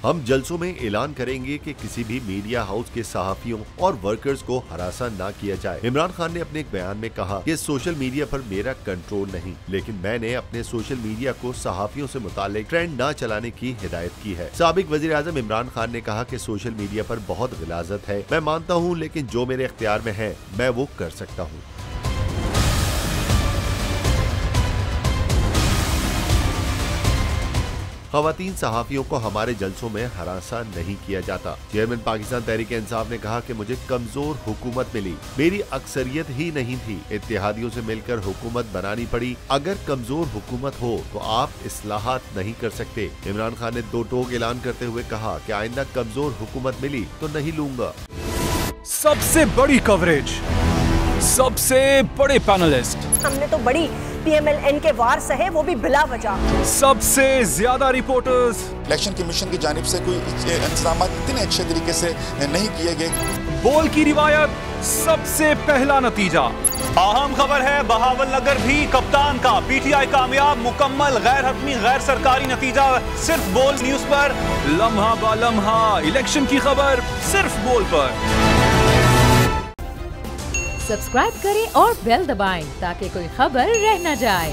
हम जलसों में ऐलान करेंगे कि किसी भी मीडिया हाउस के सहाफियों और वर्कर्स को हरासा ना किया जाए। इमरान खान ने अपने एक बयान में कहा कि सोशल मीडिया पर मेरा कंट्रोल नहीं, लेकिन मैंने अपने सोशल मीडिया को सहाफियों से मुतालिक ट्रेंड न चलाने की हिदायत की है। साबिक वजीर आजम इमरान खान ने कहा कि सोशल मीडिया पर बहुत गिलाजत है, मैं मानता हूँ, लेकिन जो मेरे इख्तियार में है मैं वो कर सकता हूँ। ख़वातीन सहाफ़ियों को हमारे जलसों में हरासा नहीं किया जाता। चेयरमैन पाकिस्तान तहरीक-ए-इंसाफ ने कहा कि मुझे कमजोर हुकूमत मिली, मेरी अक्सरियत ही नहीं थी, इत्तेहादियों से मिलकर हुकूमत बनानी पड़ी। अगर कमजोर हुकूमत हो तो आप इस्लाहात नहीं कर सकते। इमरान खान ने दो टोक ऐलान करते हुए कहा कि आइंदा कमजोर हुकूमत मिली तो नहीं लूंगा। सबसे बड़ी कवरेज, सबसे बड़े पैनलिस्ट, हमने तो बड़ी PMLN के वार सहे, वो भी बिला वजह। सबसे ज्यादा रिपोर्टर्स। इलेक्शन कमीशन की जानिब से कोई इंतजाम इतने अच्छे तरीके से नहीं किए गए। बोल की रिवायत, सबसे पहला नतीजा। अहम खबर है बहावलनगर भी कप्तान का, PTI कामयाब, मुकम्मल गैर हतमी गैर सरकारी नतीजा सिर्फ बोल न्यूज पर। लम्हा बा लम्हा इलेक्शन की खबर सिर्फ बोल पर। सब्सक्राइब करें और बेल दबाएं ताकि कोई खबर रह न जाए।